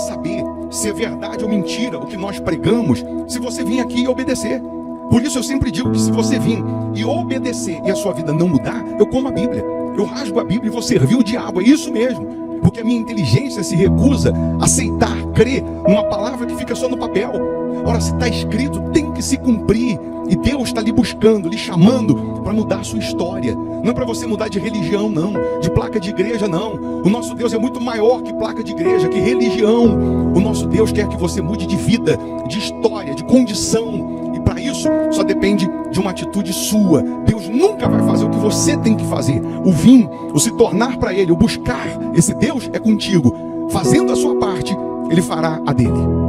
saber se é verdade ou mentira o que nós pregamos, se você vir aqui e obedecer. Por isso eu sempre digo que se você vir e obedecer e a sua vida não mudar, eu como a Bíblia, eu rasgo a Bíblia e vou servir o diabo, é isso mesmo. Porque a minha inteligência se recusa a aceitar, crer numa palavra que fica só no papel. Ora, se está escrito, tem que se cumprir. E Deus está lhe buscando, lhe chamando para mudar a sua história. Não é para você mudar de religião, não. De placa de igreja, não. O nosso Deus é muito maior que placa de igreja, que religião. O nosso Deus quer que você mude de vida, de história, de condição. E para isso, só depende de uma atitude sua. Deus nunca vai fazer o que você tem que fazer. O vir, o se tornar para Ele, o buscar esse Deus é contigo. Fazendo a sua parte, Ele fará a dele.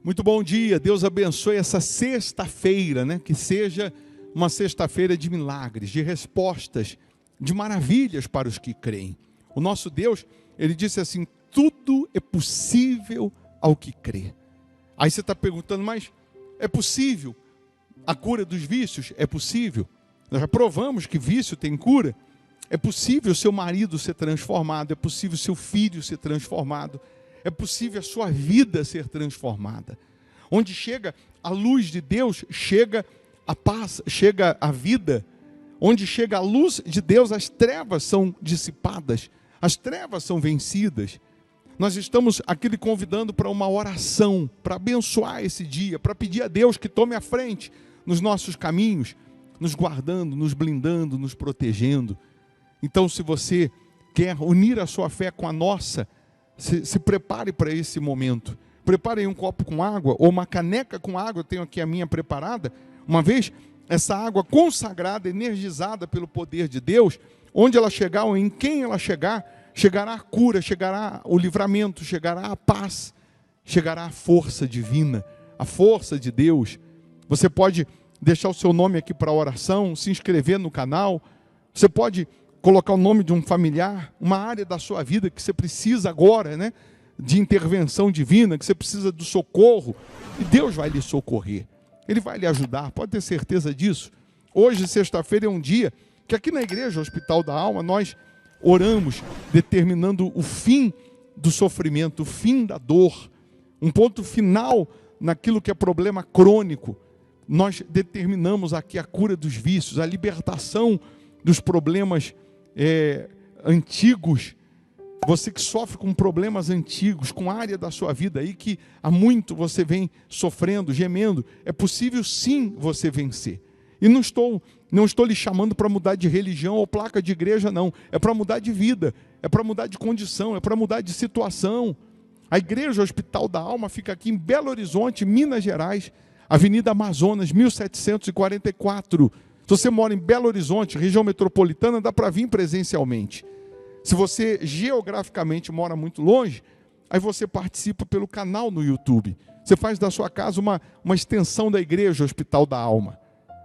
Muito bom dia, Deus abençoe essa sexta-feira, né? Que seja uma sexta-feira de milagres, de respostas, de maravilhas para os que creem. O nosso Deus, Ele disse assim, tudo é possível ao que crê. Aí você está perguntando, mas é possível a cura dos vícios? É possível. Nós já provamos que vício tem cura. É possível seu marido ser transformado, é possível seu filho ser transformado. É possível a sua vida ser transformada. Onde chega a luz de Deus, chega a paz, chega a vida. Onde chega a luz de Deus, as trevas são dissipadas, as trevas são vencidas. Nós estamos aqui lhe convidando para uma oração, para abençoar esse dia, para pedir a Deus que tome a frente nos nossos caminhos, nos guardando, nos blindando, nos protegendo. Então, se você quer unir a sua fé com a nossa, se prepare para esse momento. Prepare um copo com água ou uma caneca com água, eu tenho aqui a minha preparada. Uma vez essa água consagrada, energizada pelo poder de Deus, onde ela chegar ou em quem ela chegar, chegará a cura, chegará o livramento, chegará a paz, chegará a força divina, a força de Deus. Você pode deixar o seu nome aqui para a oração, se inscrever no canal, você pode colocar o nome de um familiar, uma área da sua vida que você precisa agora, né, de intervenção divina, que você precisa do socorro, e Deus vai lhe socorrer, Ele vai lhe ajudar, pode ter certeza disso. Hoje, sexta-feira, é um dia que aqui na igreja, Hospital da Alma, nós oramos determinando o fim do sofrimento, o fim da dor, um ponto final naquilo que é problema crônico. Nós determinamos aqui a cura dos vícios, a libertação dos problemas antigos. Você que sofre com problemas antigos, com área da sua vida aí que há muito você vem sofrendo, gemendo, é possível sim você vencer. E não estou lhe chamando para mudar de religião ou placa de igreja, não. É para mudar de vida, é para mudar de condição, é para mudar de situação. A igreja Hospital da Alma fica aqui em Belo Horizonte, Minas Gerais, Avenida Amazonas, 1744. Se você mora em Belo Horizonte, região metropolitana, dá para vir presencialmente. Se você geograficamente mora muito longe, aí você participa pelo canal no YouTube. Você faz da sua casa uma extensão da igreja Hospital da Alma.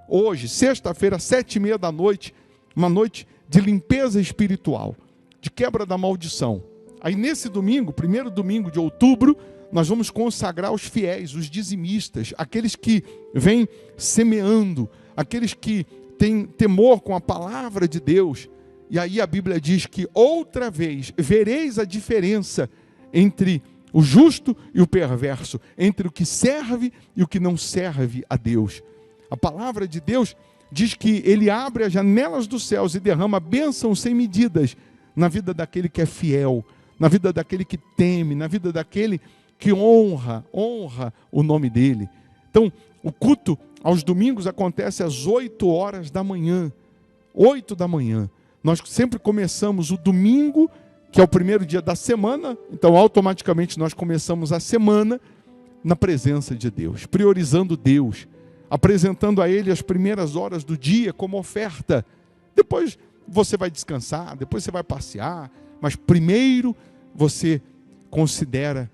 Hoje, sexta-feira, 7h30 da noite, uma noite de limpeza espiritual, de quebra da maldição. Aí nesse domingo, primeiro domingo de outubro, nós vamos consagrar os fiéis, os dizimistas, aqueles que vêm semeando, aqueles que têm temor com a palavra de Deus. E aí a Bíblia diz que outra vez vereis a diferença entre o justo e o perverso, entre o que serve e o que não serve a Deus. A palavra de Deus diz que Ele abre as janelas dos céus e derrama bênçãos sem medidas na vida daquele que é fiel, na vida daquele que teme, na vida daquele que honra o nome dEle. Então, o culto aos domingos acontece às 8 horas da manhã. 8 da manhã. Nós sempre começamos o domingo, que é o primeiro dia da semana, então automaticamente nós começamos a semana na presença de Deus, priorizando Deus, apresentando a Ele as primeiras horas do dia como oferta. Depois você vai descansar, depois você vai passear, mas primeiro você considera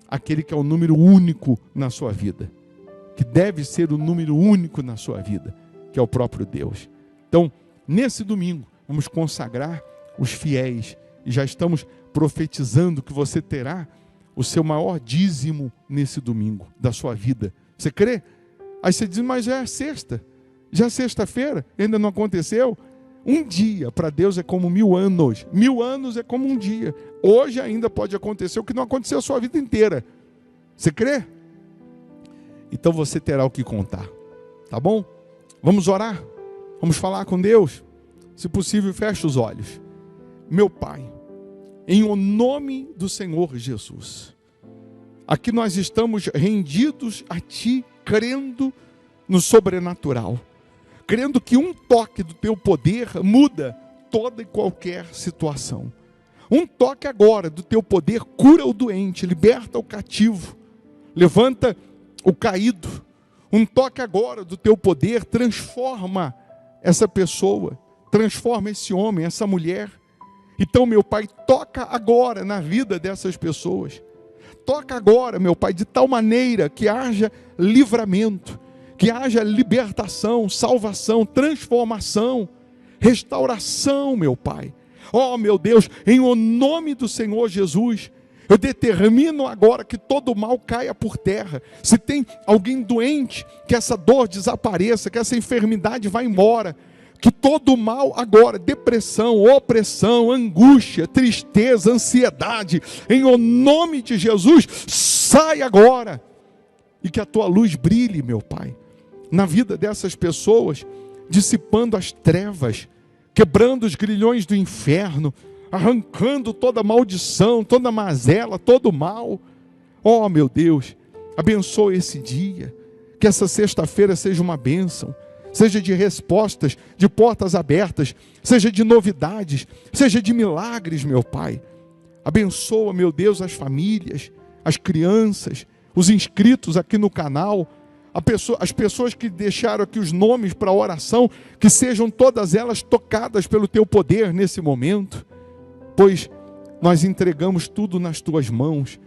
aquele que é o número único na sua vida, que deve ser o número único na sua vida, que é o próprio Deus. Então, nesse domingo, vamos consagrar os fiéis, e já estamos profetizando que você terá o seu maior dízimo nesse domingo da sua vida. Você crê? Aí você diz, mas já é sexta, já é sexta-feira, ainda não aconteceu? Um dia para Deus é como 1000 anos. 1000 anos é como um dia. Hoje ainda pode acontecer o que não aconteceu a sua vida inteira. Você crê? Então você terá o que contar. Tá bom? Vamos orar? Vamos falar com Deus? Se possível, feche os olhos. Meu Pai, em o nome do Senhor Jesus, aqui nós estamos rendidos a Ti, crendo no sobrenatural, crendo que um toque do Teu poder muda toda e qualquer situação. Um toque agora do Teu poder cura o doente, liberta o cativo, levanta o caído. Um toque agora do Teu poder transforma essa pessoa, transforma esse homem, essa mulher. Então, meu Pai, toca agora na vida dessas pessoas. Toca agora, meu Pai, de tal maneira que haja livramento, que haja libertação, salvação, transformação, restauração, meu Pai. Oh, meu Deus, em o nome do Senhor Jesus, eu determino agora que todo mal caia por terra. Se tem alguém doente, que essa dor desapareça, que essa enfermidade vá embora. Que todo mal agora, depressão, opressão, angústia, tristeza, ansiedade, em o nome de Jesus, sai agora. E que a Tua luz brilhe, meu Pai, na vida dessas pessoas, dissipando as trevas, quebrando os grilhões do inferno, arrancando toda maldição, toda mazela, todo mal. Oh, meu Deus, abençoa esse dia, que essa sexta-feira seja uma bênção, seja de respostas, de portas abertas, seja de novidades, seja de milagres, meu Pai. Abençoa, meu Deus, as famílias, as crianças, os inscritos aqui no canal, as pessoas que deixaram aqui os nomes para a oração, que sejam todas elas tocadas pelo Teu poder nesse momento, pois nós entregamos tudo nas Tuas mãos,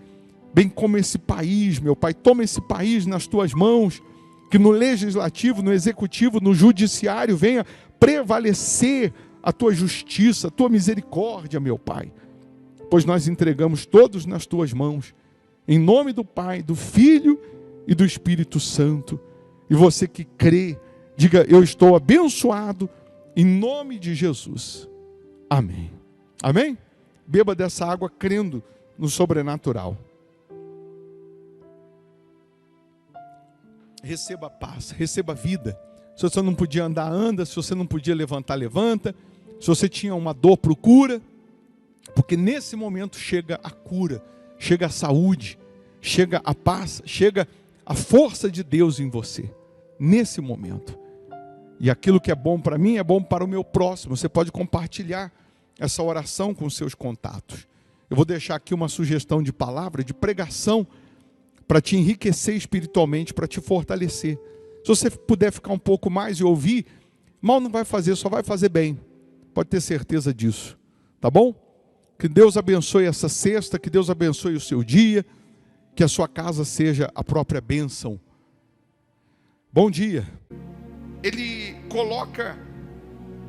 bem como esse país, meu Pai. Toma esse país nas Tuas mãos, que no legislativo, no executivo, no judiciário venha prevalecer a Tua justiça, a Tua misericórdia, meu Pai. Pois nós entregamos todos nas Tuas mãos, em nome do Pai, do Filho e do Espírito Santo. E você que crê, diga, eu estou abençoado, em nome de Jesus. Amém. Amém? Beba dessa água crendo no sobrenatural. Receba paz, receba vida. Se você não podia andar, anda. Se você não podia levantar, levanta. Se você tinha uma dor, procura. Porque nesse momento chega a cura, chega a saúde, chega a paz, chega a força de Deus em você. Nesse momento. E aquilo que é bom para mim é bom para o meu próximo. Você pode compartilhar essa oração com seus contatos. Eu vou deixar aqui uma sugestão de palavra, de pregação, para te enriquecer espiritualmente, para te fortalecer. Se você puder ficar um pouco mais e ouvir, mal não vai fazer, só vai fazer bem. Pode ter certeza disso. Tá bom? Que Deus abençoe essa sexta, que Deus abençoe o seu dia, que a sua casa seja a própria bênção. Bom dia. Ele coloca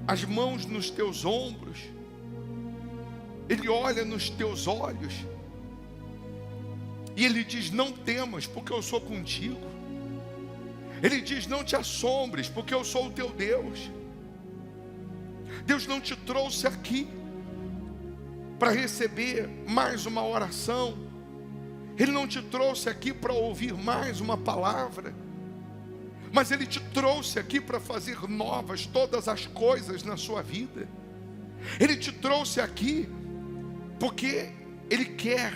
as mãos nos teus ombros, Ele olha nos teus olhos, e Ele diz, não temas, porque eu sou contigo. Ele diz, não te assombres, porque eu sou o teu Deus. Deus não te trouxe aqui para receber mais uma oração. Ele não te trouxe aqui para ouvir mais uma palavra. Mas Ele te trouxe aqui para fazer novas todas as coisas na sua vida. Ele te trouxe aqui porque Ele quer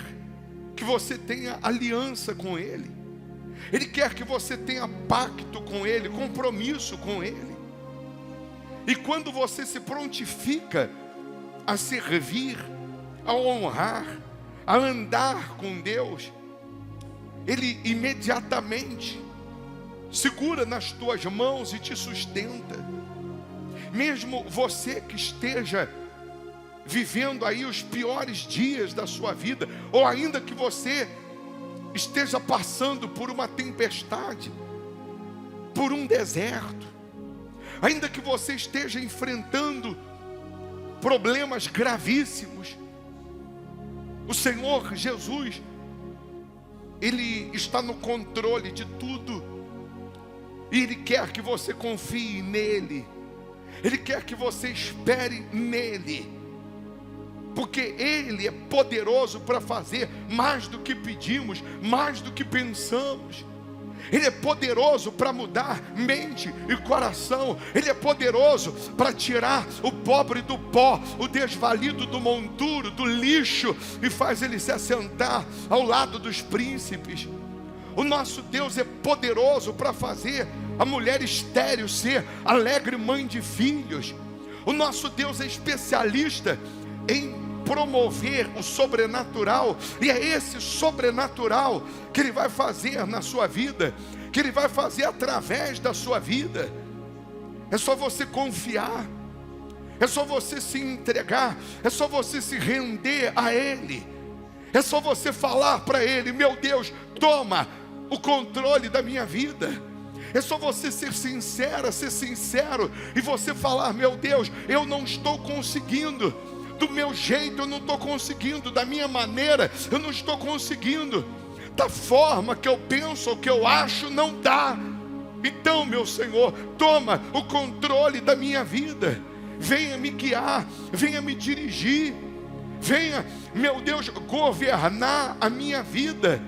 que você tenha aliança com Ele. Ele quer que você tenha pacto com Ele, compromisso com Ele. E quando você se prontifica a servir, a honrar, a andar com Deus, Ele imediatamente segura nas tuas mãos e te sustenta. Mesmo você que esteja vivendo aí os piores dias da sua vida, ou ainda que você esteja passando por uma tempestade, por um deserto, ainda que você esteja enfrentando problemas gravíssimos, o Senhor Jesus, Ele está no controle de tudo, e Ele quer que você confie nele, Ele quer que você espere nele, porque Ele é poderoso para fazer mais do que pedimos, mais do que pensamos. Ele é poderoso para mudar mente e coração. Ele é poderoso para tirar o pobre do pó, o desvalido do monturo, do lixo, e faz ele se assentar ao lado dos príncipes. O nosso Deus é poderoso para fazer a mulher estéril ser alegre mãe de filhos. O nosso Deus é especialista em promover o sobrenatural, e é esse sobrenatural que Ele vai fazer na sua vida, que Ele vai fazer através da sua vida. É só você confiar, é só você se entregar, é só você se render a Ele, é só você falar para Ele: meu Deus, toma o controle da minha vida. É só você ser sincera, ser sincero, e você falar: meu Deus, eu não estou conseguindo, do meu jeito eu não estou conseguindo, da minha maneira eu não estou conseguindo, da forma que eu penso, o que eu acho, não dá. Então, meu Senhor, toma o controle da minha vida, venha me guiar, venha me dirigir, venha, meu Deus, governar a minha vida,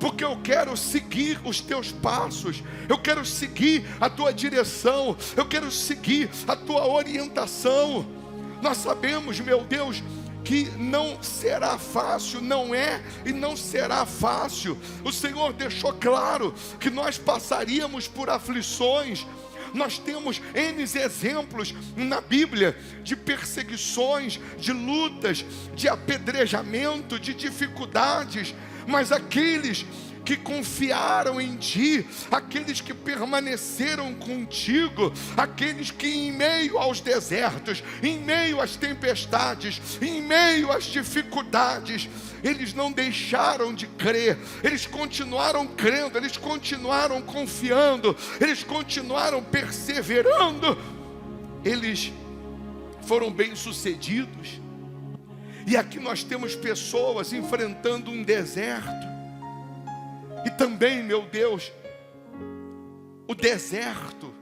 porque eu quero seguir os teus passos, eu quero seguir a tua direção, eu quero seguir a tua orientação. Nós sabemos, meu Deus, que não será fácil, não é e não será fácil. O Senhor deixou claro que nós passaríamos por aflições. Nós temos N exemplos na Bíblia de perseguições, de lutas, de apedrejamento, de dificuldades, mas aqueles que confiaram em Ti, aqueles que permaneceram contigo, aqueles que em meio aos desertos, em meio às tempestades, em meio às dificuldades, eles não deixaram de crer, eles continuaram crendo, eles continuaram confiando, eles continuaram perseverando, eles foram bem-sucedidos. E aqui nós temos pessoas enfrentando um deserto. E também, meu Deus, o deserto,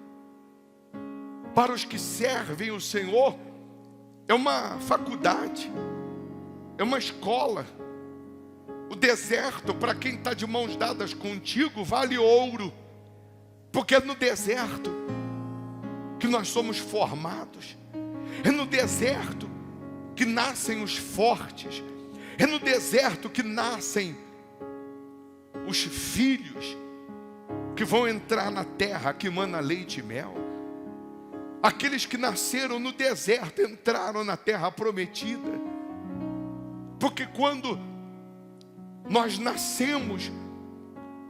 para os que servem o Senhor, é uma faculdade, é uma escola. O deserto, para quem está de mãos dadas contigo, vale ouro, porque é no deserto que nós somos formados, é no deserto que nascem os fortes, é no deserto que nascem os filhos que vão entrar na terra que mana leite e mel. Aqueles que nasceram no deserto entraram na terra prometida. Porque quando nós nascemos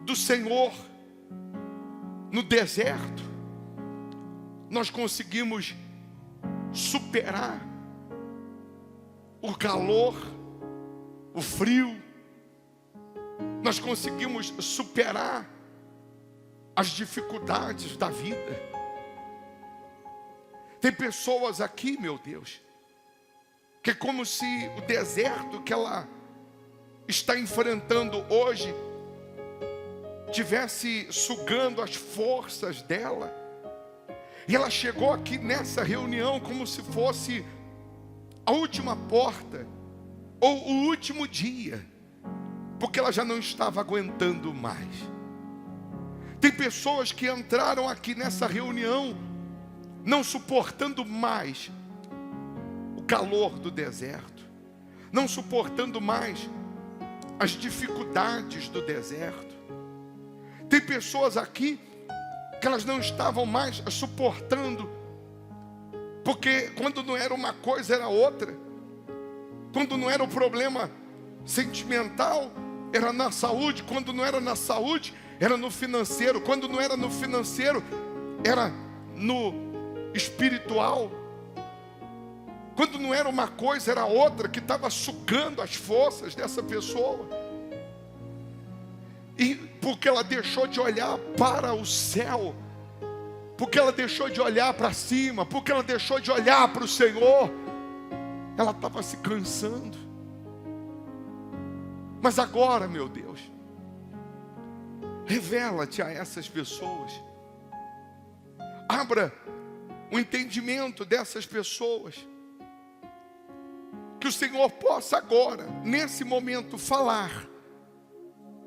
do Senhor no deserto, nós conseguimos superar o calor, o frio. Nós conseguimos superar as dificuldades da vida. Tem pessoas aqui, meu Deus, que é como se o deserto que ela está enfrentando hoje tivesse sugando as forças dela. E ela chegou aqui nessa reunião como se fosse a última porta ou o último dia, porque ela já não estava aguentando mais. Tem pessoas que entraram aqui nessa reunião não suportando mais o calor do deserto, não suportando mais as dificuldades do deserto. Tem pessoas aqui que elas não estavam mais suportando, porque quando não era uma coisa era outra, quando não era o problema sentimental era na saúde, quando não era na saúde era no financeiro, quando não era no financeiro era no espiritual. quando não era uma coisa, era outra que estava sugando as forças dessa pessoa. E porque ela deixou de olhar para o céu, porque ela deixou de olhar para cima, porque ela deixou de olhar para o Senhor, ela estava se cansando. Mas agora, meu Deus, revela-te a essas pessoas, abra o entendimento dessas pessoas, que o Senhor possa agora, nesse momento, falar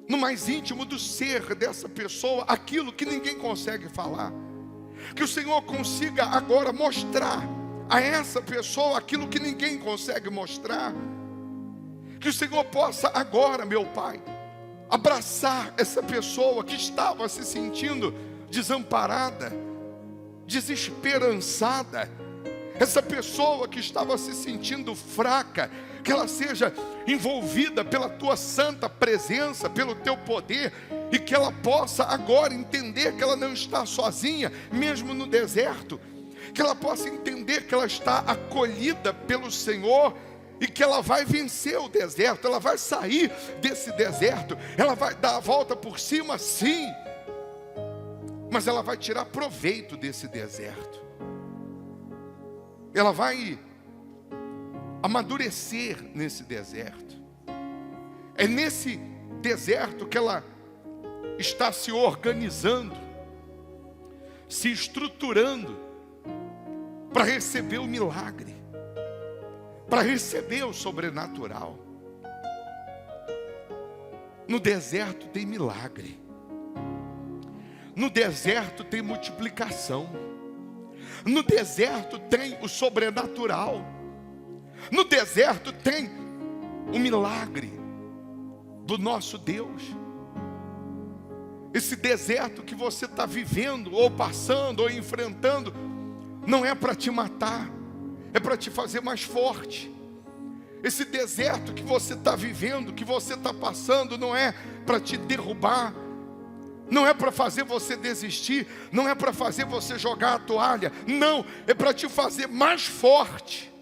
no mais íntimo do ser dessa pessoa aquilo que ninguém consegue falar. Que o Senhor consiga agora mostrar a essa pessoa aquilo que ninguém consegue mostrar. Que o Senhor possa agora, meu Pai, abraçar essa pessoa que estava se sentindo desamparada, desesperançada, essa pessoa que estava se sentindo fraca, que ela seja envolvida pela tua santa presença, pelo teu poder, e que ela possa agora entender que ela não está sozinha, mesmo no deserto, que ela possa entender que ela está acolhida pelo Senhor, e que ela vai vencer o deserto, ela vai sair desse deserto, ela vai dar a volta por cima, sim, mas ela vai tirar proveito desse deserto, ela vai amadurecer nesse deserto. É nesse deserto que ela está se organizando, se estruturando para receber o milagre, para receber o sobrenatural. No deserto tem milagre, no deserto tem multiplicação, no deserto tem o sobrenatural, no deserto tem o milagre do nosso Deus. Esse deserto que você está vivendo, ou passando, ou enfrentando, não é para te matar, é para te fazer mais forte. Esse deserto que você está vivendo, que você está passando, não é para te derrubar, não é para fazer você desistir, não é para fazer você jogar a toalha, não, é para te fazer mais forte,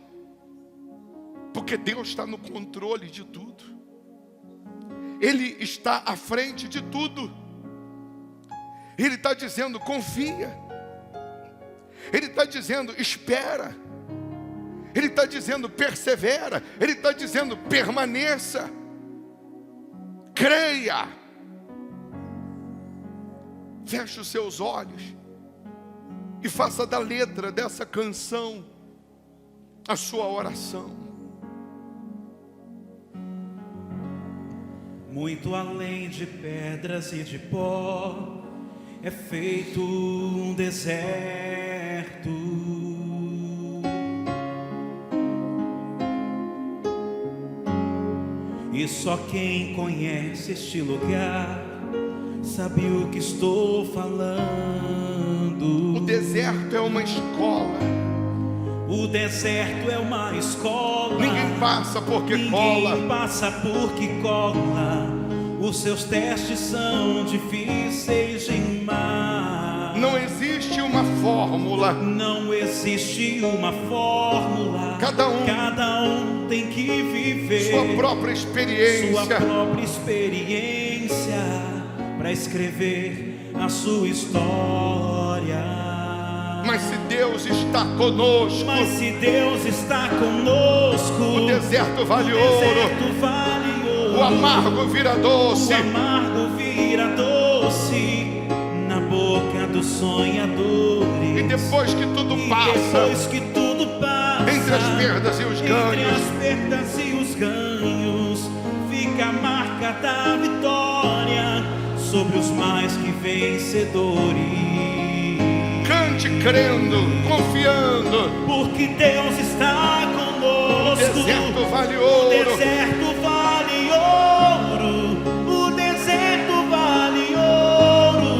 porque Deus está no controle de tudo, Ele está à frente de tudo. Ele está dizendo, confia. Ele está dizendo, espera. Ele está dizendo, persevera. Ele está dizendo, permaneça. Creia. Feche os seus olhos e faça da letra dessa canção a sua oração. Muito além de pedras e de pó é feito um deserto. E só quem conhece este lugar sabe o que estou falando. O deserto é uma escola. O deserto é uma escola. Ninguém passa porque cola. Ninguém passa porque cola. Os seus testes são difíceis demais. Não existe uma fórmula. Não existe uma fórmula. Cada um tem que viver sua própria experiência. Sua própria experiência para escrever a sua história. Mas se Deus está conosco, o deserto vale ouro. O amargo vira doce. Na boca dos sonhadores. E depois que tudo passa, entre as perdas e os ganhos, fica a marca da vitória sobre os mais que vencedores. Cante crendo, confiando, porque Deus está conosco. O deserto vale ouro. O deserto vale ouro. O deserto vale ouro.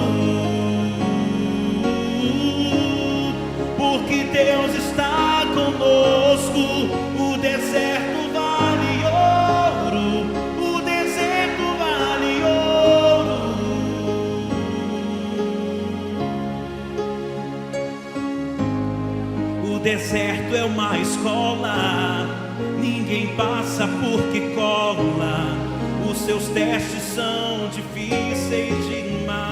Porque Deus está conosco. O deserto vale ouro. O deserto vale ouro. O deserto é uma escola, ninguém passa porque cola. Os seus testes são difíceis demais.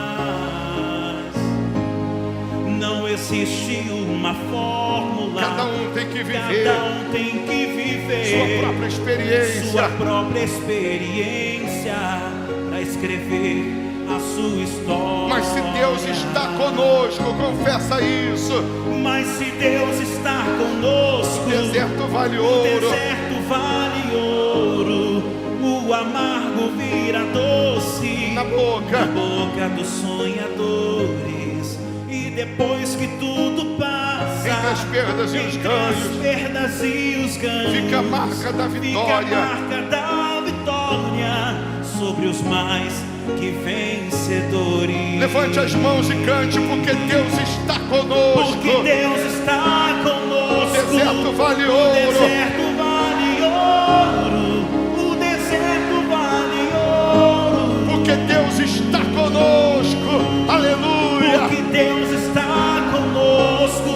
Não existe uma fórmula, Cada um tem que viver cada um tem que viver sua própria experiência. sua própria experiência para escrever a sua história. Mas se Deus está conosco, confessa isso. Mas se Deus está conosco, O deserto vale o ouro. deserto vale ouro. O amargo vira doce Na boca dos sonhadores. E depois que tudo passa, entre as perdas e os entre as ganhos, perdas e os ganhos, fica a marca da fica a vitória. marca da vitória sobre os mais que vencedores. Levante as mãos e cante, porque Deus está conosco. Porque Deus está conosco. O deserto vale O ouro. deserto vale ouro. O deserto vale ouro. Porque Deus está conosco. Aleluia. Porque Deus está conosco.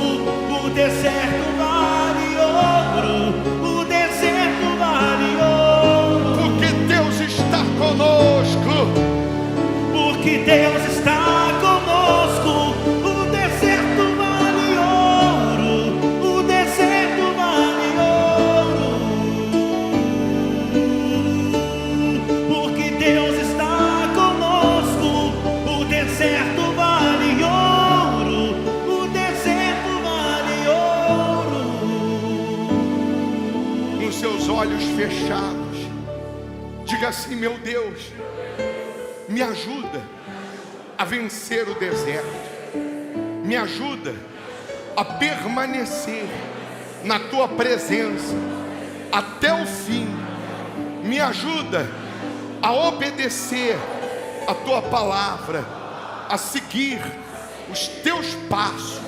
O deserto vale ouro. O deserto vale ouro. Porque Deus está conosco. Porque Deus está conosco. O deserto vale ouro. O deserto vale ouro. Porque Deus está conosco. O deserto vale ouro. O deserto vale ouro. Com seus olhos fechados, diga assim: meu Deus, me ajuda a vencer o deserto. Me ajuda a permanecer na tua presença até o fim. Me ajuda a obedecer a tua palavra, a seguir os teus passos.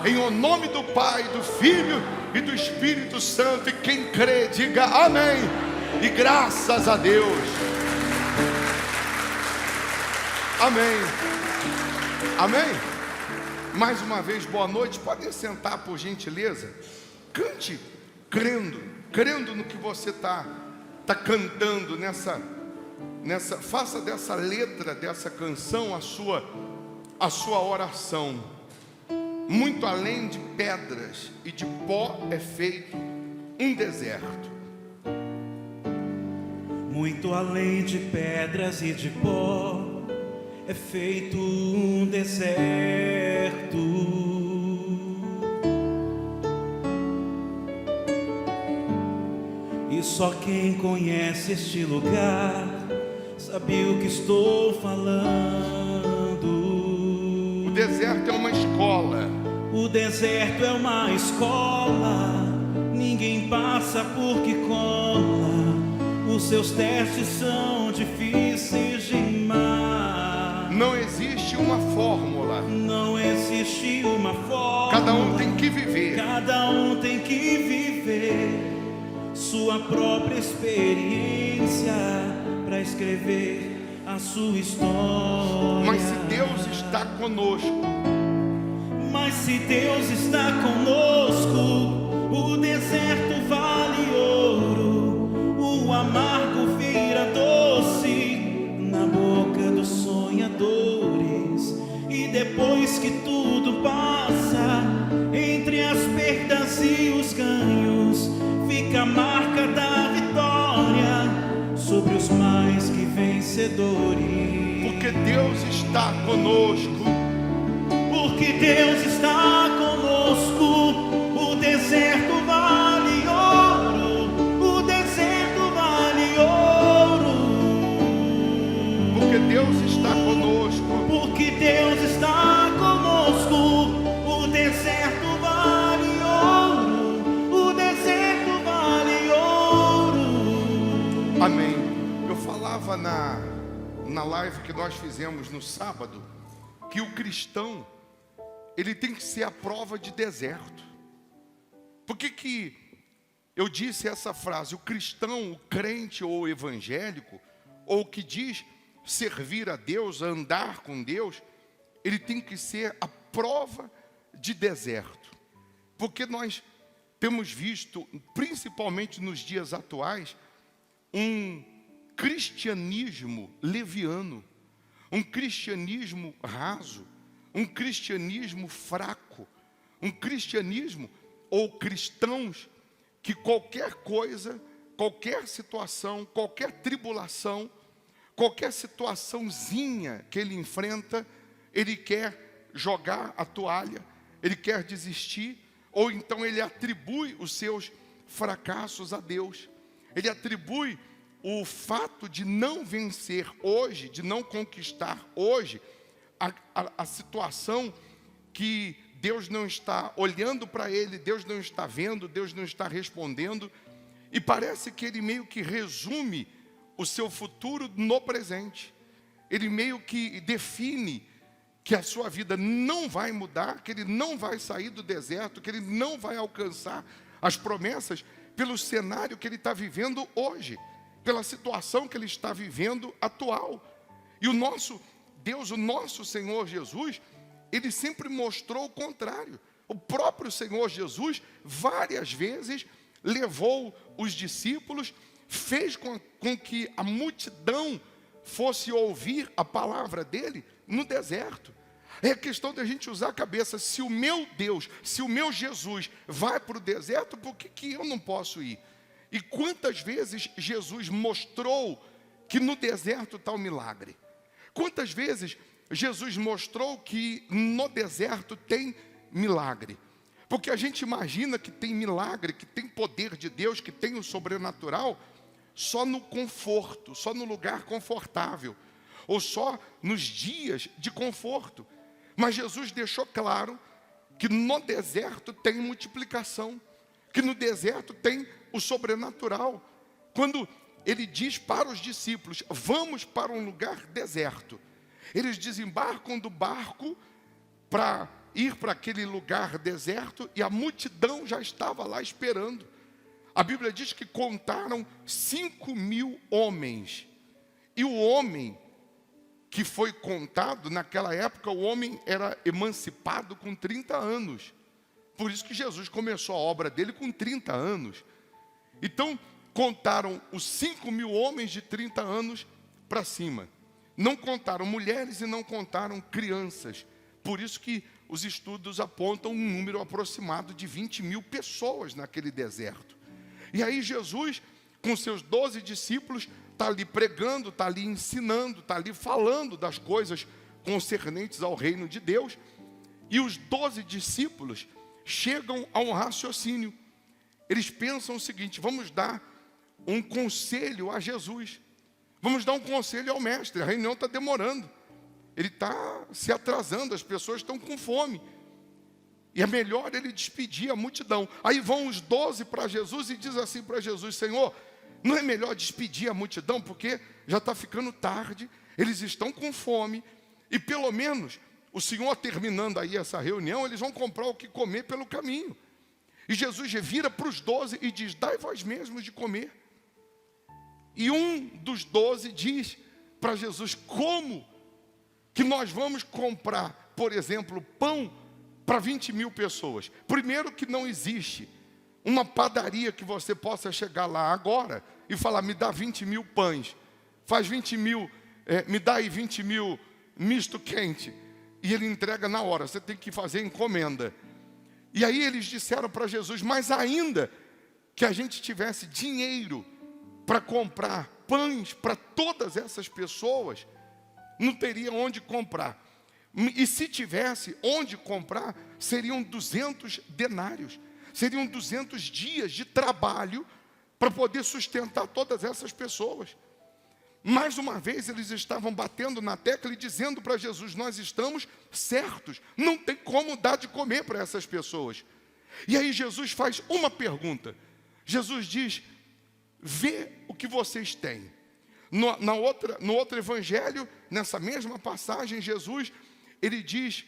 Em o nome do Pai, do Filho e do Espírito Santo. E quem crê, diga amém. E graças a Deus. Amém. Amém. Mais uma vez, boa noite. Podem sentar, por gentileza. Cante crendo no que você tá cantando nessa. Faça dessa letra, dessa canção a sua oração. Muito além de pedras e de pó é feito um deserto. Muito além de pedras e de pó é feito um deserto. E só quem conhece este lugar sabe o que estou falando. O deserto é uma escola. O deserto é uma escola, ninguém passa porque cola. Os seus testes são difíceis demais. Não existe uma fórmula. Não existe uma fórmula. Cada um tem que viver. Cada um tem que viver sua própria experiência para escrever a sua história. Mas se Deus está conosco, Mas se Deus está conosco, o deserto vale ouro, o amargo vira doce na boca dos sonhadores. E depois que tudo passa, entre as perdas e os ganhos, fica a marca da vitória sobre os mais que vencedores. porque Deus está conosco. Porque Deus está conosco, o deserto vale ouro, o deserto vale ouro. Porque Deus está conosco. Porque Deus está conosco, o deserto vale ouro, o deserto vale ouro. Amém. Eu falava na live que nós fizemos no sábado, que o cristão, ele tem que ser a prova de deserto. Por que eu disse essa frase? O cristão, o crente ou o evangélico, ou o que diz servir a Deus, andar com Deus, ele tem que ser a prova de deserto. Porque nós temos visto, principalmente nos dias atuais, um cristianismo leviano, um cristianismo raso, um cristianismo fraco, um cristianismo ou cristãos que qualquer coisa, qualquer situação, qualquer tribulação, qualquer situaçãozinha que ele enfrenta, ele quer jogar a toalha, ele quer desistir, ou então ele atribui os seus fracassos a Deus. Ele atribui o fato de não vencer hoje, de não conquistar hoje, a situação que Deus não está olhando para ele, Deus não está vendo, Deus não está respondendo. E parece que ele meio que resume o seu futuro no presente. Ele meio que define que a sua vida não vai mudar, que ele não vai sair do deserto, que ele não vai alcançar as promessas pelo cenário que ele está vivendo hoje, pela situação que ele está vivendo atual. E o nosso Deus, o nosso Senhor Jesus, ele sempre mostrou o contrário. O próprio Senhor Jesus, várias vezes, levou os discípulos, fez com que a multidão fosse ouvir a palavra dele no deserto. É questão de a gente usar a cabeça. Se o meu Deus, se o meu Jesus vai para o deserto, por que eu não posso ir? E quantas vezes Jesus mostrou que no deserto está o milagre? Quantas vezes Jesus mostrou que no deserto tem milagre? Porque a gente imagina que tem milagre, que tem poder de Deus, que tem o sobrenatural, só no conforto, só no lugar confortável, ou só nos dias de conforto. Mas Jesus deixou claro que no deserto tem multiplicação, que no deserto tem o sobrenatural. Quando ele diz para os discípulos, vamos para um lugar deserto, eles desembarcam do barco para ir para aquele lugar deserto e a multidão já estava lá esperando. A Bíblia diz que contaram 5.000 homens. E o homem que foi contado, naquela época, o homem era emancipado com 30 anos. Por isso que Jesus começou a obra dele com 30 anos. Então, contaram os 5.000 homens de 30 anos para cima. Não contaram mulheres e não contaram crianças. Por isso que os estudos apontam um número aproximado de 20.000 pessoas naquele deserto. E aí Jesus, com seus 12 discípulos, está ali pregando, está ali ensinando, está ali falando das coisas concernentes ao reino de Deus. E os 12 discípulos chegam a um raciocínio. Eles pensam o seguinte: vamos dar um conselho a Jesus. Vamos dar um conselho ao mestre. A reunião está demorando. Ele está se atrasando, as pessoas estão com fome. E é melhor ele despedir a multidão. Aí vão os 12 para Jesus e diz assim para Jesus: Senhor, não é melhor despedir a multidão? Porque já está ficando tarde, eles estão com fome. E pelo menos, o Senhor terminando aí essa reunião, eles vão comprar o que comer pelo caminho. E Jesus vira para os 12 e diz: dai vós mesmos de comer. E um dos 12 diz para Jesus: como que nós vamos comprar, por exemplo, pão para 20.000 pessoas? Primeiro que não existe uma padaria que você possa chegar lá agora e falar: me dá 20.000 pães, faz 20.000, me dá aí 20.000 misto quente, e ele entrega na hora. Você tem que fazer encomenda. E aí eles disseram para Jesus: mas ainda que a gente tivesse dinheiro para comprar pães para todas essas pessoas, não teria onde comprar. E se tivesse onde comprar, seriam 200 denários. Seriam 200 dias de trabalho para poder sustentar todas essas pessoas. Mais uma vez eles estavam batendo na tecla e dizendo para Jesus: nós estamos certos, não tem como dar de comer para essas pessoas. E aí Jesus faz uma pergunta. Jesus diz: vê o que vocês têm. No outro evangelho, nessa mesma passagem, Jesus, ele diz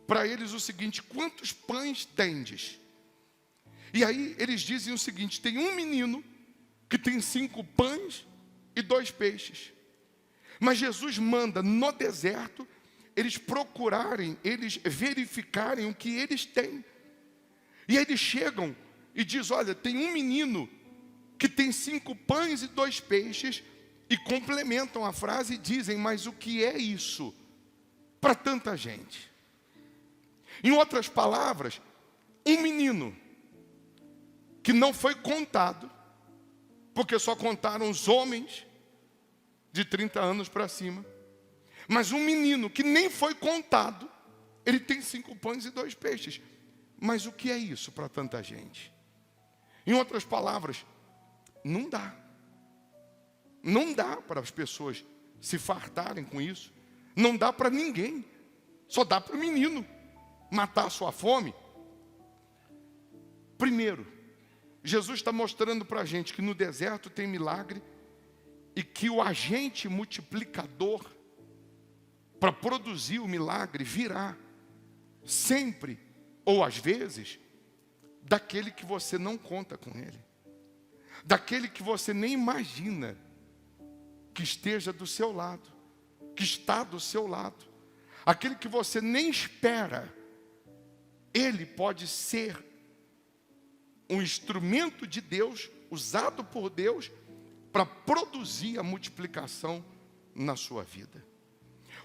para eles o seguinte: quantos pães tendes? E aí eles dizem o seguinte: tem um menino que tem 5 pães e 2 peixes. Mas Jesus manda no deserto eles procurarem, eles verificarem o que eles têm. E aí eles chegam e dizem, olha, tem um menino que tem 5 pães e 2 peixes, e complementam a frase e dizem, mas o que é isso para tanta gente? Em outras palavras, um menino que não foi contado, porque só contaram os homens de 30 anos para cima, mas um menino que nem foi contado, ele tem 5 pães e 2 peixes. Mas o que é isso para tanta gente? Em outras palavras, não dá. Não dá para as pessoas se fartarem com isso. Não dá para ninguém. Só dá para o menino matar a sua fome. Primeiro, Jesus está mostrando para a gente que no deserto tem milagre e que o agente multiplicador para produzir o milagre virá sempre, ou às vezes, daquele que você não conta com ele. Daquele que você nem imagina que esteja do seu lado, que está do seu lado. Aquele que você nem espera, ele pode ser um instrumento de Deus, usado por Deus, para produzir a multiplicação na sua vida.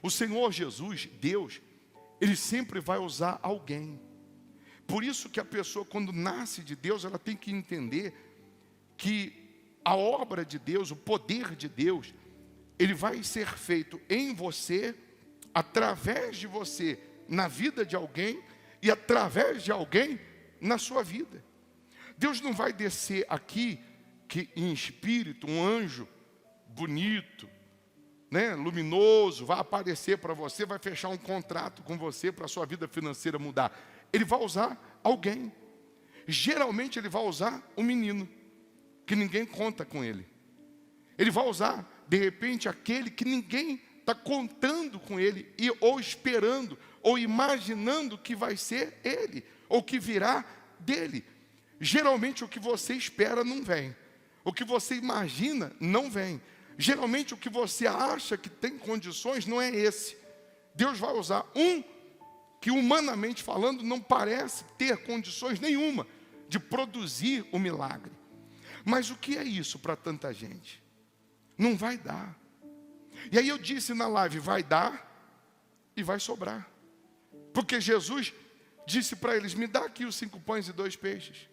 O Senhor Jesus, Deus, Ele sempre vai usar alguém. Por isso que a pessoa, quando nasce de Deus, ela tem que entender que a obra de Deus, o poder de Deus, ele vai ser feito em você, através de você, na vida de alguém, e através de alguém, na sua vida. Deus não vai descer aqui, que em espírito, um anjo bonito, né, luminoso, vai aparecer para você, vai fechar um contrato com você para a sua vida financeira mudar. Ele vai usar alguém. Geralmente ele vai usar um menino, que ninguém conta com ele. Ele vai usar, de repente, aquele que ninguém está contando com ele, ou esperando, ou imaginando que vai ser ele, ou que virá dele. Geralmente o que você espera não vem. O que você imagina não vem. Geralmente o que você acha que tem condições não é esse. Deus vai usar um que, humanamente falando, não parece ter condições nenhuma de produzir o milagre. Mas o que é isso para tanta gente? Não vai dar. E aí eu disse na live, vai dar e vai sobrar. Porque Jesus disse para eles, me dá aqui os 5 pães e 2 peixes.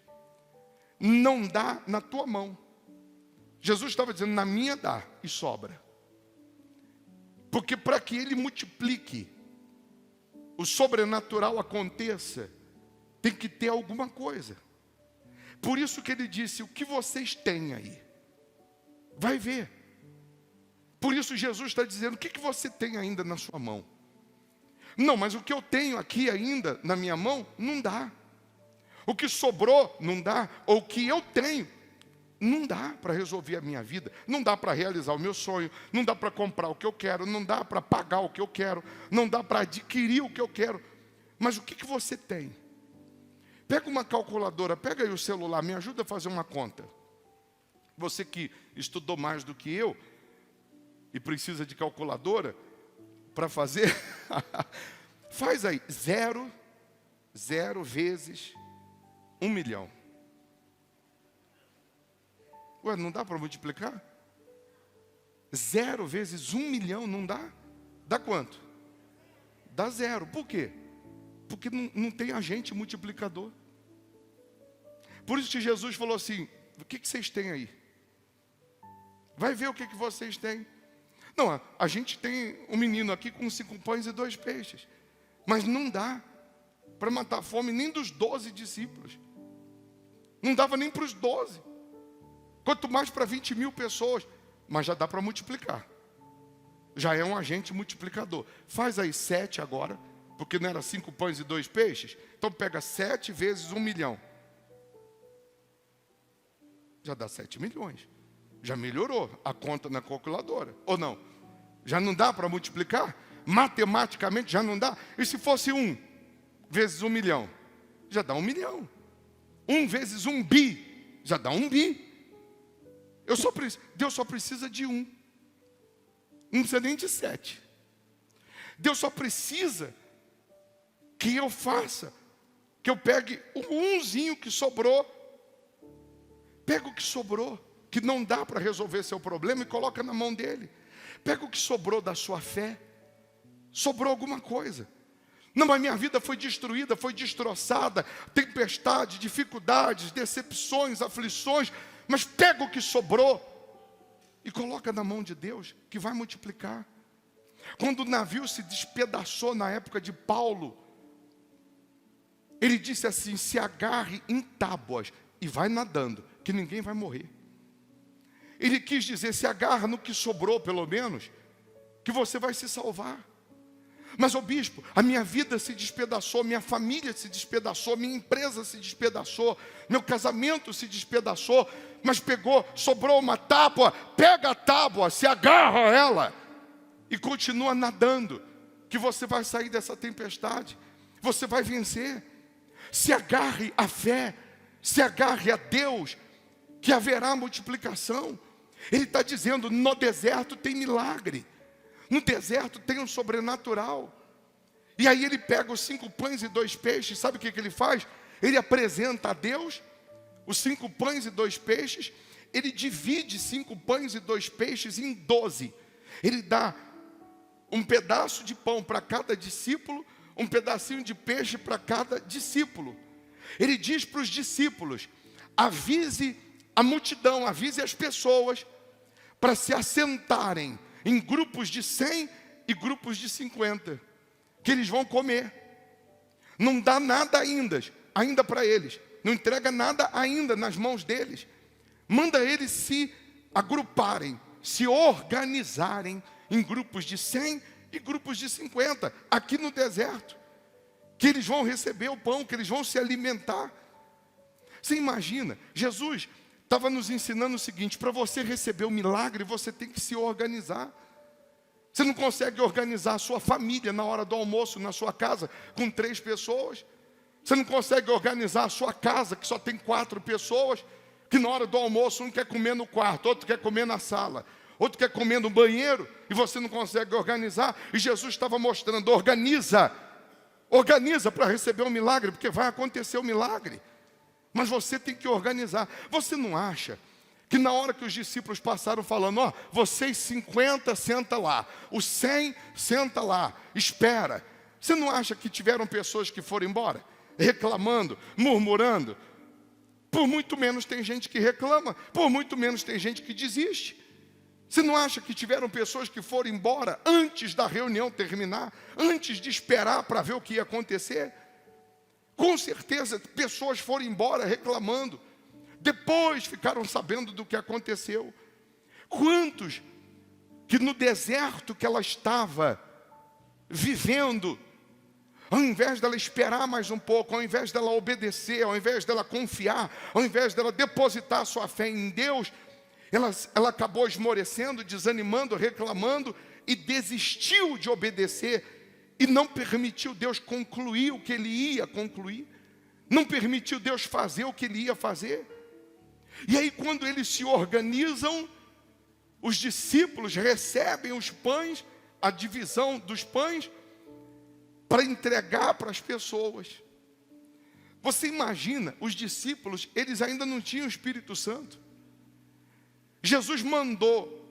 Não dá na tua mão. Jesus estava dizendo, na minha dá e sobra. Porque para que ele multiplique, o sobrenatural aconteça, tem que ter alguma coisa. Por isso que ele disse, o que vocês têm aí? Vai ver. Por isso Jesus está dizendo, o que você tem ainda na sua mão? Não, mas o que eu tenho aqui ainda na minha mão, não dá. O que sobrou, não dá. Ou o que eu tenho, não dá para resolver a minha vida. Não dá para realizar o meu sonho. Não dá para comprar o que eu quero. Não dá para pagar o que eu quero. Não dá para adquirir o que eu quero. Mas o que você tem? Pega uma calculadora, pega aí o celular, me ajuda a fazer uma conta. Você que estudou mais do que eu e precisa de calculadora para fazer, faz aí 0 vezes 1 milhão. Ué, não dá para multiplicar? 0 vezes 1 milhão não dá? Dá quanto? Dá 0. Por quê? Porque não tem agente multiplicador. Por isso que Jesus falou assim, o que vocês têm aí? Vai ver o que vocês têm. Não, a gente tem um menino aqui com 5 pães e 2 peixes. Mas não dá para matar a fome nem dos 12 discípulos. Não dava nem para os 12. Quanto mais para 20 mil pessoas. Mas já dá para multiplicar. Já é um agente multiplicador. Faz aí 7 agora. Porque não era 5 pães e 2 peixes? Então pega 7 vezes 1 milhão. Já dá 7 milhões. Já melhorou a conta na calculadora. Ou não? Já não dá para multiplicar? Matematicamente já não dá? E se fosse 1 vezes 1 milhão? Já dá 1 milhão. 1 vezes 1 bi? Já dá 1 bi. Deus só precisa de 1. Não precisa nem de 7. Deus só precisa que eu faça, que eu pegue o umzinho que sobrou. Pega o que sobrou, que não dá para resolver seu problema, e coloca na mão dele. Pega o que sobrou da sua fé. Sobrou alguma coisa. Não, mas minha vida foi destruída, foi destroçada, tempestade, dificuldades, decepções, aflições. Mas pega o que sobrou e coloca na mão de Deus, que vai multiplicar. Quando o navio se despedaçou na época de Paulo, ele disse assim: se agarre em tábuas e vai nadando, que ninguém vai morrer. Ele quis dizer: se agarra no que sobrou, pelo menos, que você vai se salvar. Mas, ô bispo, a minha vida se despedaçou, minha família se despedaçou, minha empresa se despedaçou, meu casamento se despedaçou, mas sobrou uma tábua. Pega a tábua, se agarra a ela e continua nadando, que você vai sair dessa tempestade, você vai vencer. Se agarre à fé, se agarre a Deus, que haverá multiplicação. Ele está dizendo: no deserto tem milagre, no deserto tem um sobrenatural. E aí ele pega os 5 pães e 2 peixes, sabe o que ele faz? Ele apresenta a Deus os 5 pães e 2 peixes, ele divide 5 pães e 2 peixes em 12. Ele dá um pedaço de pão para cada discípulo, um pedacinho de peixe para cada discípulo. Ele diz para os discípulos: avise a multidão, avise as pessoas para se assentarem em grupos de 100 e grupos de 50, que eles vão comer. Não dá nada ainda para eles, não entrega nada ainda nas mãos deles. Manda eles se agruparem, se organizarem em grupos de 100 e grupos de 50, aqui no deserto, que eles vão receber o pão, que eles vão se alimentar. Você imagina, Jesus estava nos ensinando o seguinte: para você receber o milagre, você tem que se organizar. Você não consegue organizar a sua família na hora do almoço, na sua casa, com 3 pessoas. Você não consegue organizar a sua casa, que só tem 4 pessoas, que na hora do almoço um quer comer no quarto, outro quer comer na sala, outro quer comer no banheiro, e você não consegue organizar. E Jesus estava mostrando: organiza para receber o milagre, porque vai acontecer o milagre. Mas você tem que organizar. Você não acha que na hora que os discípulos passaram falando: ó, vocês 50, senta lá, os 100, senta lá, espera. Você não acha que tiveram pessoas que foram embora, reclamando, murmurando? Por muito menos tem gente que reclama, por muito menos tem gente que desiste. Você não acha que tiveram pessoas que foram embora antes da reunião terminar, antes de esperar para ver o que ia acontecer? Com certeza, pessoas foram embora reclamando, depois ficaram sabendo do que aconteceu. Quantos que no deserto que ela estava vivendo, ao invés dela esperar mais um pouco, ao invés dela obedecer, ao invés dela confiar, ao invés dela depositar sua fé em Deus, ela acabou esmorecendo, desanimando, reclamando, e desistiu de obedecer, e não permitiu Deus concluir o que Ele ia concluir, não permitiu Deus fazer o que Ele ia fazer. E aí, quando eles se organizam, os discípulos recebem os pães, a divisão dos pães, para entregar para as pessoas. Você imagina, os discípulos, eles ainda não tinham o Espírito Santo. Jesus mandou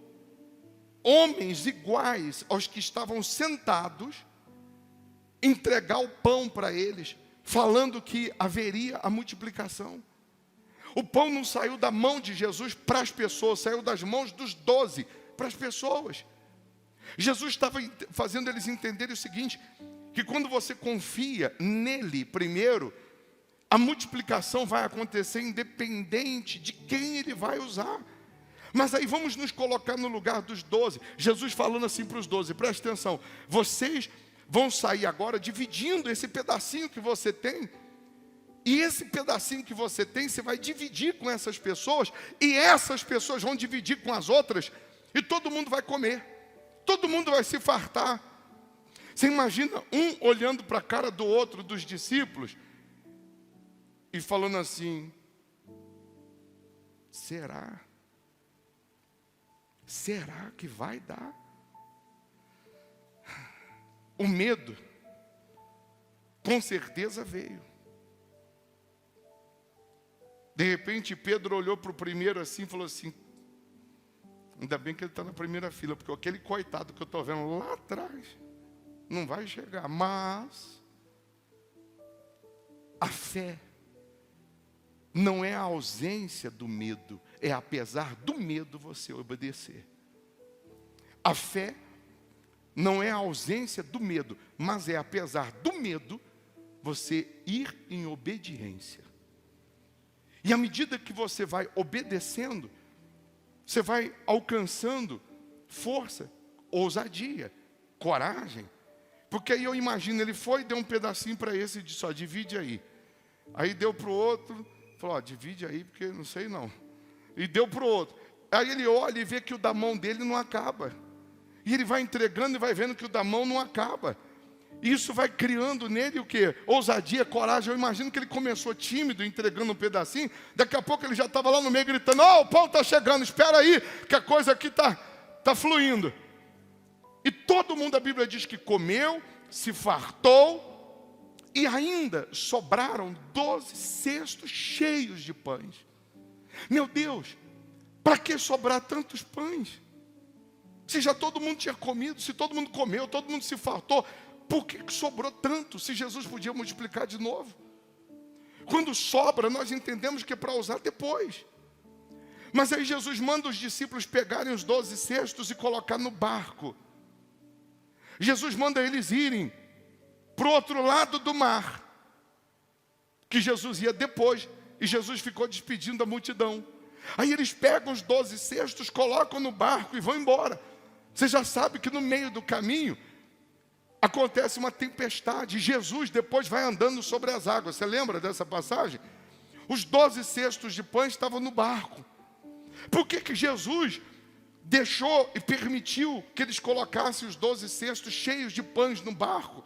homens iguais aos que estavam sentados entregar o pão para eles, falando que haveria a multiplicação. O pão não saiu da mão de Jesus para as pessoas, saiu das mãos dos 12 para as pessoas. Jesus estava fazendo eles entenderem o seguinte: que quando você confia nele primeiro, a multiplicação vai acontecer independente de quem ele vai usar. Mas aí vamos nos colocar no lugar dos 12. Jesus falando assim para os 12, presta atenção: vocês vão sair agora dividindo esse pedacinho que você tem. E esse pedacinho que você tem, você vai dividir com essas pessoas, e essas pessoas vão dividir com as outras, e todo mundo vai comer, todo mundo vai se fartar. Você imagina um olhando para a cara do outro, dos discípulos, e falando assim: será? Será que vai dar? O medo, com certeza veio. De repente, Pedro olhou para o primeiro assim e falou assim, ainda bem que ele está na primeira fila, porque aquele coitado que eu estou vendo lá atrás não vai chegar. Mas a fé não é a ausência do medo, é apesar do medo você obedecer. A fé não é a ausência do medo, mas é apesar do medo você ir em obediência. E à medida que você vai obedecendo, você vai alcançando força, ousadia, coragem. Porque aí eu imagino, ele foi, deu um pedacinho para esse e disse, ó, divide aí. Aí deu para o outro, falou, ó, divide aí, porque não sei não. E deu para o outro. Aí ele olha e vê que o da mão dele não acaba. E ele vai entregando e vai vendo que o da mão não acaba. Isso vai criando nele o quê? Ousadia, coragem. Eu imagino que ele começou tímido, entregando um pedacinho. Daqui a pouco ele já estava lá no meio gritando, ó, o pão está chegando, espera aí, que a coisa aqui tá fluindo. E todo mundo, a Bíblia diz que comeu, se fartou, e ainda sobraram 12 cestos cheios de pães. Meu Deus, para que sobrar tantos pães? Se já todo mundo tinha comido, se todo mundo comeu, todo mundo se fartou, por que sobrou tanto, se Jesus podia multiplicar de novo? Quando sobra, nós entendemos que é para usar depois. Mas aí Jesus manda os discípulos pegarem os 12 cestos e colocar no barco. Jesus manda eles irem para o outro lado do mar, que Jesus ia depois, e Jesus ficou despedindo a multidão. Aí eles pegam os 12 cestos, colocam no barco e vão embora. Você já sabe que no meio do caminho acontece uma tempestade. Jesus depois vai andando sobre as águas. Você lembra dessa passagem? Os 12 cestos de pães estavam no barco. Por que Jesus deixou e permitiu que eles colocassem os 12 cestos cheios de pães no barco?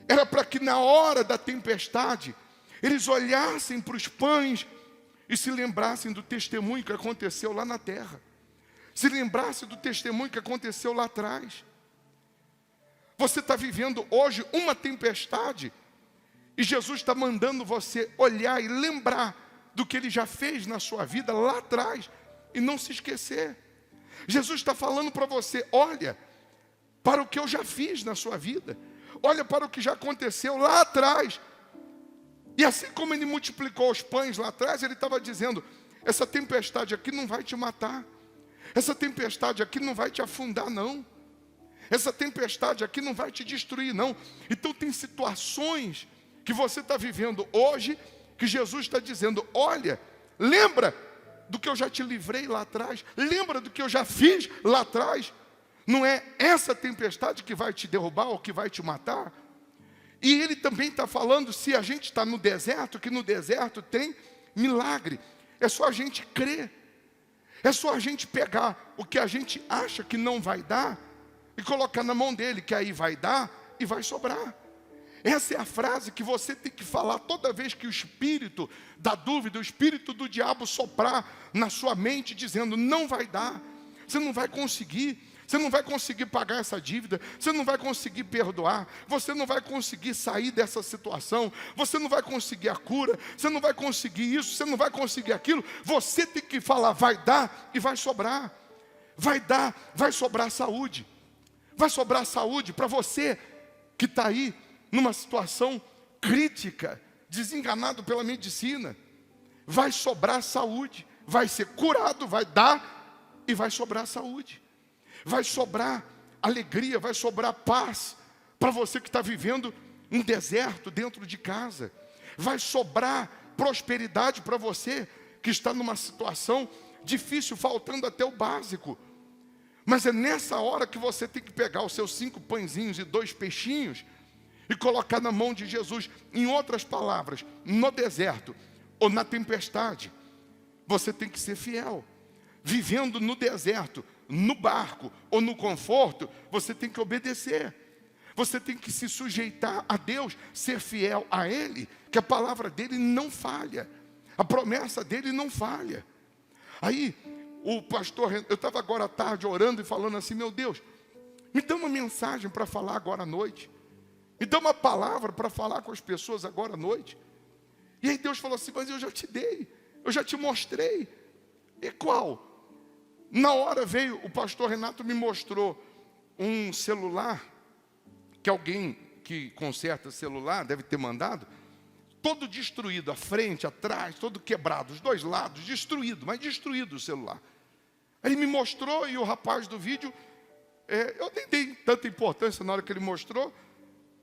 Era para que na hora da tempestade eles olhassem para os pães e se lembrassem do testemunho que aconteceu lá na terra. Se lembrassem do testemunho que aconteceu lá atrás. Você está vivendo hoje uma tempestade e Jesus está mandando você olhar e lembrar do que Ele já fez na sua vida lá atrás e não se esquecer. Jesus está falando para você, olha para o que eu já fiz na sua vida. Olha para o que já aconteceu lá atrás. E assim como Ele multiplicou os pães lá atrás, Ele estava dizendo, essa tempestade aqui não vai te matar. Essa tempestade aqui não vai te afundar, não. Essa tempestade aqui não vai te destruir, não. Então tem situações que você está vivendo hoje, que Jesus está dizendo, olha, lembra do que eu já te livrei lá atrás. Lembra do que eu já fiz lá atrás. Não é essa tempestade que vai te derrubar ou que vai te matar. E Ele também está falando, se a gente está no deserto, que no deserto tem milagre. É só a gente crer. É só a gente pegar o que a gente acha que não vai dar e colocar na mão dele, que aí vai dar e vai sobrar. Essa é a frase que você tem que falar toda vez que o espírito da dúvida, o espírito do diabo soprar na sua mente, dizendo, não vai dar, você não vai conseguir. Você não vai conseguir pagar essa dívida, você não vai conseguir perdoar, você não vai conseguir sair dessa situação, você não vai conseguir a cura, você não vai conseguir isso, você não vai conseguir aquilo. Você tem que falar, vai dar e vai sobrar. Vai dar, vai sobrar saúde. Vai sobrar saúde para você que está aí numa situação crítica, desenganado pela medicina. Vai sobrar saúde, vai ser curado, vai dar e vai sobrar saúde. Vai sobrar alegria, vai sobrar paz para você que está vivendo um deserto dentro de casa. Vai sobrar prosperidade para você que está numa situação difícil, faltando até o básico. Mas é nessa hora que você tem que pegar os seus 5 pãezinhos e 2 peixinhos e colocar na mão de Jesus. Em outras palavras, no deserto ou na tempestade, você tem que ser fiel. Vivendo no deserto, no barco ou no conforto, você tem que obedecer. Você tem que se sujeitar a Deus, ser fiel a Ele, que a palavra dEle não falha. A promessa dEle não falha. Aí, o pastor, eu estava agora à tarde orando e falando assim, meu Deus, me dá uma mensagem para falar agora à noite. Me dá uma palavra para falar com as pessoas agora à noite. E aí Deus falou assim, mas eu já te dei. Eu já te mostrei. E qual? Na hora veio, o pastor Renato me mostrou um celular, que alguém que conserta celular deve ter mandado, todo destruído, a frente, atrás, todo quebrado, os dois lados, destruído, mas destruído o celular. Ele me mostrou e o rapaz do vídeo, eu nem dei tanta importância na hora que ele mostrou.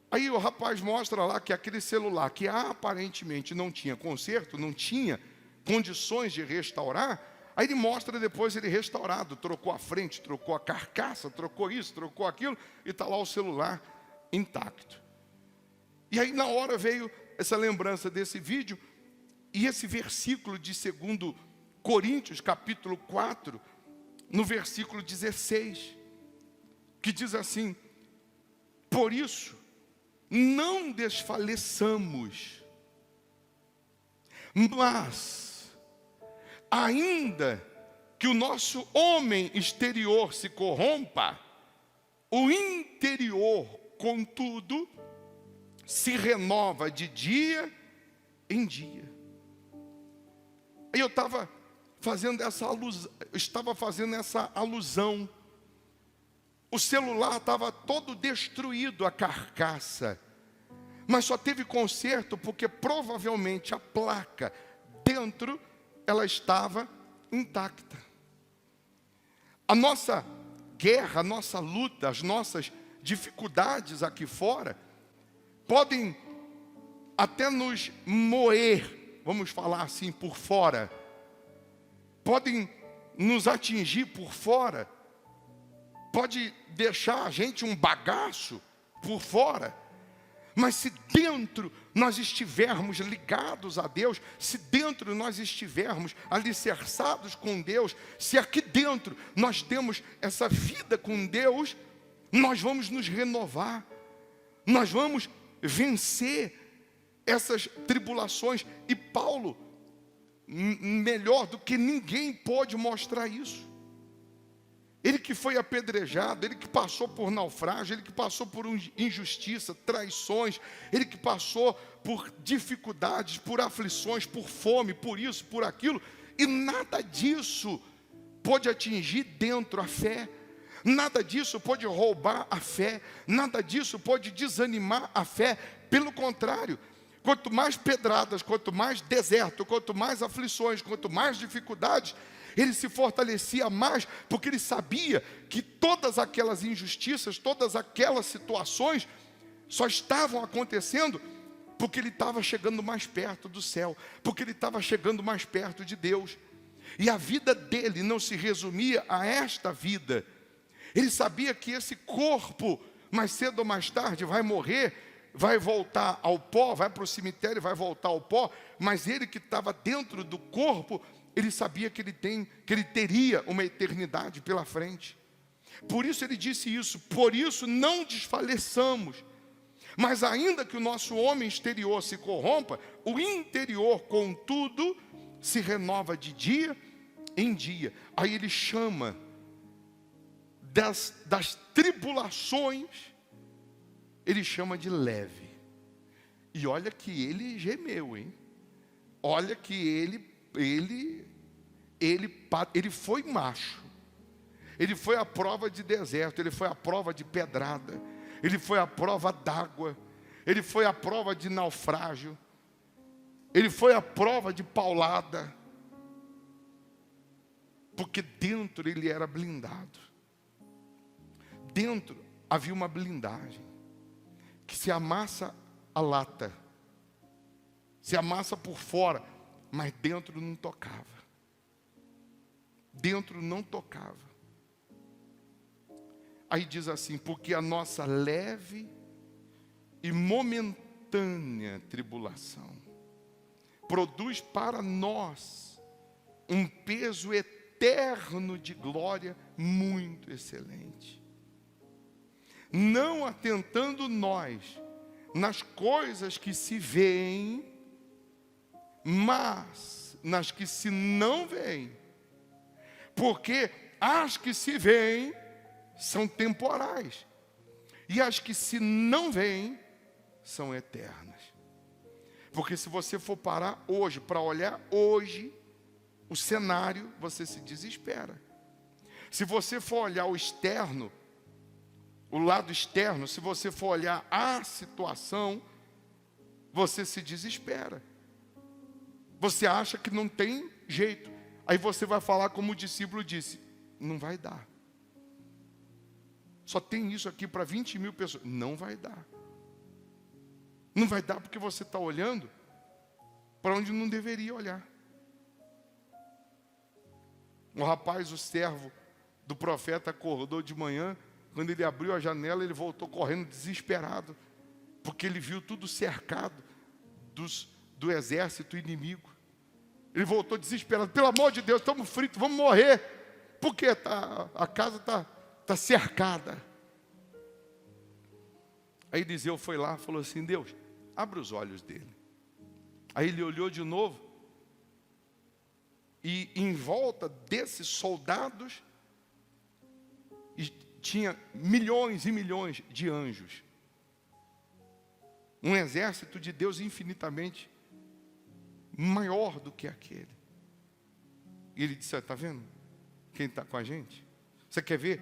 Aí o rapaz mostra lá que aquele celular que aparentemente não tinha conserto, não tinha condições de restaurar, aí ele mostra depois ele restaurado, trocou a frente, trocou a carcaça, trocou isso, trocou aquilo, e está lá o celular intacto. E aí na hora veio essa lembrança desse vídeo, e esse versículo de 2 Coríntios, capítulo 4, no versículo 16, que diz assim: por isso, não desfaleçamos, mas, ainda que o nosso homem exterior se corrompa, o interior, contudo, se renova de dia em dia. Eu estava fazendo essa alusão. O celular estava todo destruído, a carcaça, mas só teve conserto porque provavelmente a placa dentro, ela estava intacta. A nossa guerra, a nossa luta, as nossas dificuldades aqui fora, podem até nos moer, vamos falar assim, por fora, podem nos atingir por fora, pode deixar a gente um bagaço por fora, mas se dentro nós estivermos ligados a Deus, se dentro nós estivermos alicerçados com Deus, se aqui dentro nós temos essa vida com Deus, nós vamos nos renovar, nós vamos vencer essas tribulações. E Paulo, melhor do que ninguém, pode mostrar isso. Ele que foi apedrejado, ele que passou por naufrágio, ele que passou por injustiça, traições, ele que passou por dificuldades, por aflições, por fome, por isso, por aquilo, e nada disso pode atingir dentro a fé, nada disso pode roubar a fé, nada disso pode desanimar a fé. Pelo contrário, quanto mais pedradas, quanto mais deserto, quanto mais aflições, quanto mais dificuldades, ele se fortalecia mais, porque ele sabia que todas aquelas injustiças, todas aquelas situações só estavam acontecendo porque ele estava chegando mais perto do céu, porque ele estava chegando mais perto de Deus. E a vida dele não se resumia a esta vida. Ele sabia que esse corpo, mais cedo ou mais tarde, vai morrer, vai voltar ao pó, vai para o cemitério, vai voltar ao pó, mas ele que estava dentro do corpo, ele sabia que ele teria uma eternidade pela frente. Por isso ele disse isso: por isso não desfaleçamos. Mas ainda que o nosso homem exterior se corrompa, o interior, contudo, se renova de dia em dia. Aí ele chama das tribulações, ele chama de leve. E olha que ele gemeu, hein? Olha que ele foi macho, ele foi à prova de deserto, ele foi à prova de pedrada, ele foi à prova d'água, ele foi à prova de naufrágio, ele foi à prova de paulada, porque dentro ele era blindado, dentro havia uma blindagem, que se amassa a lata, se amassa por fora, mas dentro não tocava. Dentro não tocava. Aí diz assim: porque a nossa leve e momentânea tribulação produz para nós um peso eterno de glória muito excelente. Não atentando nós nas coisas que se veem, mas nas que se não veem, porque as que se veem são temporais, e as que se não veem são eternas. Porque se você for parar hoje, para olhar hoje, o cenário, você se desespera. Se você for olhar o externo, o lado externo, se você for olhar a situação, você se desespera. Você acha que não tem jeito. Aí você vai falar como o discípulo disse, não vai dar. Só tem isso aqui para 20 mil pessoas. Não vai dar. Não vai dar porque você está olhando para onde não deveria olhar. O rapaz, o servo do profeta, acordou de manhã. Quando ele abriu a janela, ele voltou correndo desesperado, porque ele viu tudo cercado do exército inimigo. Ele voltou desesperado. Pelo amor de Deus, estamos fritos, vamos morrer. Porque a casa está cercada. Aí Eliseu foi lá e falou assim, Deus, abre os olhos dele. Aí ele olhou de novo. E em volta desses soldados, tinha milhões e milhões de anjos. Um exército de Deus infinitamente maior do que aquele. E ele disse, está vendo quem está com a gente? Você quer ver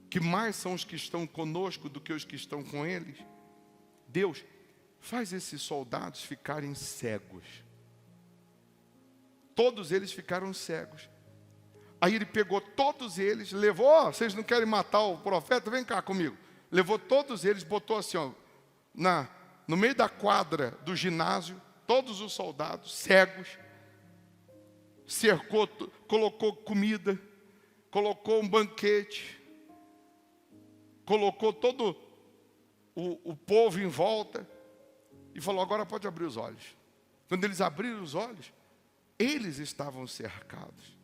que mais são os que estão conosco do que os que estão com eles? Deus, faz esses soldados ficarem cegos. Todos eles ficaram cegos. Aí ele pegou todos eles, levou, vocês não querem matar o profeta? Vem cá comigo. Levou todos eles, botou assim, ó, no meio da quadra do ginásio, todos os soldados cegos, cercou, colocou comida, colocou um banquete, colocou todo o povo em volta e falou, agora pode abrir os olhos. Quando eles abriram os olhos, eles estavam cercados.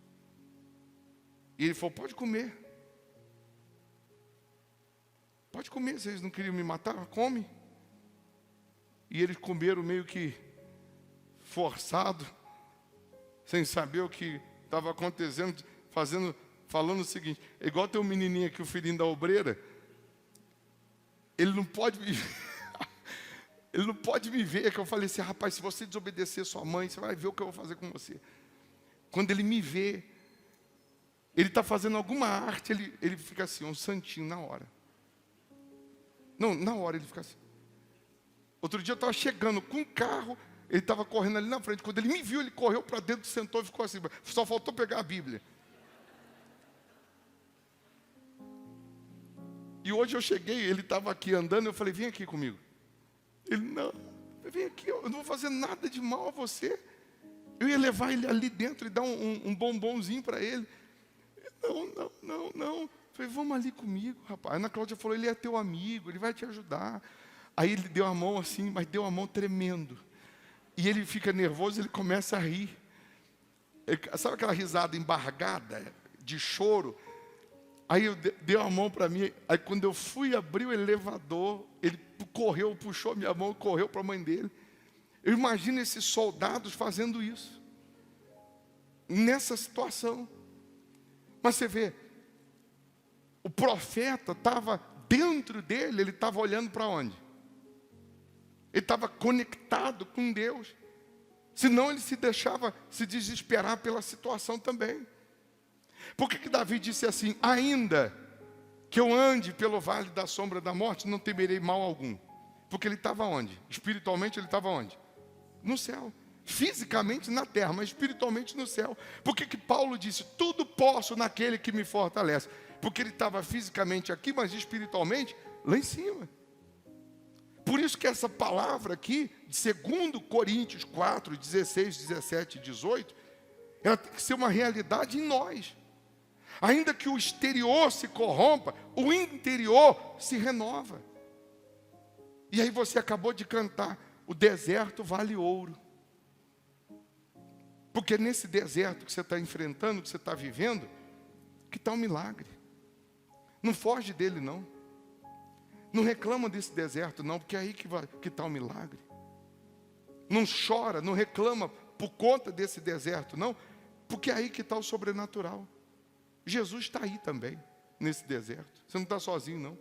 E ele falou, pode comer. Pode comer, vocês não queriam me matar? Come. E eles comeram meio que forçado, sem saber o que estava acontecendo, falando o seguinte, é igual tem um menininho aqui, o filhinho da obreira, ele não pode me ele não pode me ver, que eu falei assim, rapaz, se você desobedecer sua mãe, você vai ver o que eu vou fazer com você. Quando ele me vê, ele está fazendo alguma arte, ele fica assim, um santinho na hora. Não, na hora ele fica assim. Outro dia eu estava chegando com um carro, ele estava correndo ali na frente. Quando ele me viu, ele correu para dentro, sentou e ficou assim. Só faltou pegar a Bíblia. E hoje eu cheguei, ele estava aqui andando, eu falei, vem aqui comigo. Ele, não, vem aqui, eu não vou fazer nada de mal a você. Eu ia levar ele ali dentro e dar um bombonzinho para ele. Não. Eu falei, vamos ali comigo, rapaz. A Ana Cláudia falou, ele é teu amigo, ele vai te ajudar. Aí ele deu a mão assim, mas deu a mão tremendo. E ele fica nervoso, ele começa a rir. Sabe aquela risada embargada, de choro? Aí deu a mão para mim. Aí quando eu fui abrir o elevador, ele correu, puxou minha mão, correu para a mãe dele. Eu imagino esses soldados fazendo isso. Nessa situação. Mas você vê, o profeta estava dentro dele, ele estava olhando para onde? Ele estava conectado com Deus. Senão ele se deixava se desesperar pela situação também. Por que Davi disse assim, ainda que eu ande pelo vale da sombra da morte, não temerei mal algum. Porque ele estava onde? Espiritualmente ele estava onde? No céu. Fisicamente na terra, mas espiritualmente no céu. Por que Paulo disse, tudo posso naquele que me fortalece? Porque ele estava fisicamente aqui, mas espiritualmente lá em cima. Por isso que essa palavra aqui, de 2 Coríntios 4, 16, 17 e 18, ela tem que ser uma realidade em nós. Ainda que o exterior se corrompa, o interior se renova. E aí você acabou de cantar, o deserto vale ouro. Porque nesse deserto que você está enfrentando, que você está vivendo, que está um milagre. Não foge dele não. Não reclama desse deserto não, porque é aí que está o milagre. Não chora, não reclama por conta desse deserto não, porque é aí que está o sobrenatural. Jesus está aí também, nesse deserto. Você não está sozinho não.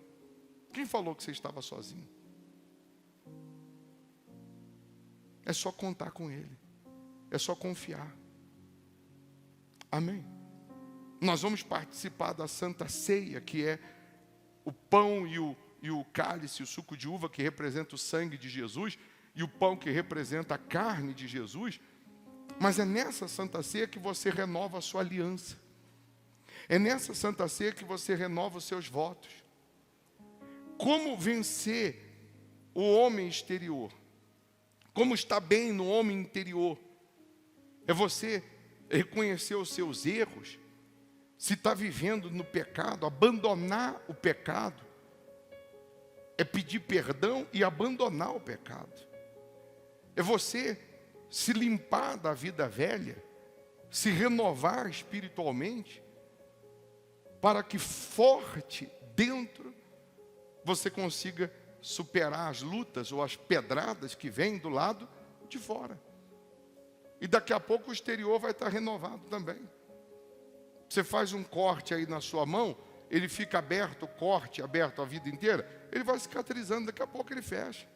Quem falou que você estava sozinho? É só contar com Ele. É só confiar. Amém? Nós vamos participar da Santa Ceia, que é o pão e o cálice, o suco de uva, que representa o sangue de Jesus, e o pão que representa a carne de Jesus. Mas é nessa Santa Ceia que você renova a sua aliança. É nessa Santa Ceia que você renova os seus votos. Como vencer o homem exterior? Como estar bem no homem interior? É você reconhecer os seus erros, se está vivendo no pecado, abandonar o pecado, é pedir perdão e abandonar o pecado. É você se limpar da vida velha, se renovar espiritualmente, para que forte dentro você consiga superar as lutas ou as pedradas que vêm do lado de fora. E daqui a pouco o exterior vai estar renovado também. Você faz um corte aí na sua mão, ele fica aberto, o corte aberto a vida inteira, ele vai cicatrizando, daqui a pouco ele fecha.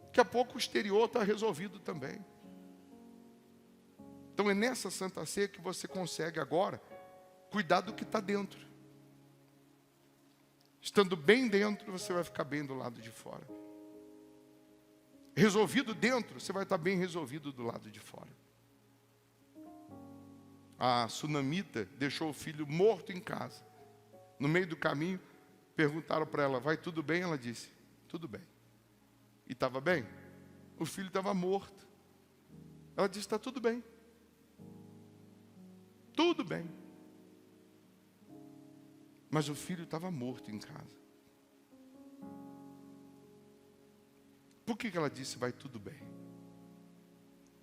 Daqui a pouco o exterior está resolvido também. Então é nessa Santa Ceia que você consegue agora cuidar do que está dentro. Estando bem dentro, você vai ficar bem do lado de fora. Resolvido dentro, você vai estar bem resolvido do lado de fora. A sunamita deixou o filho morto em casa. No meio do caminho, perguntaram para ela, vai tudo bem? Ela disse, tudo bem. E estava bem? O filho estava morto. Ela disse, está tudo bem. Tudo bem. Mas o filho estava morto em casa. Por que ela disse, vai tudo bem?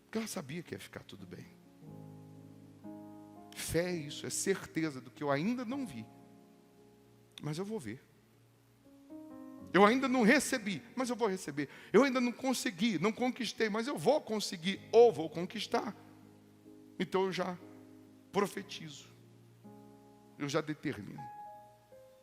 Porque ela sabia que ia ficar tudo bem. Fé é isso, é certeza do que eu ainda não vi, mas eu vou ver. Eu ainda não recebi, mas eu vou receber. Eu ainda não consegui, não conquistei, mas eu vou conseguir ou vou conquistar. Então eu já profetizo, eu já determino.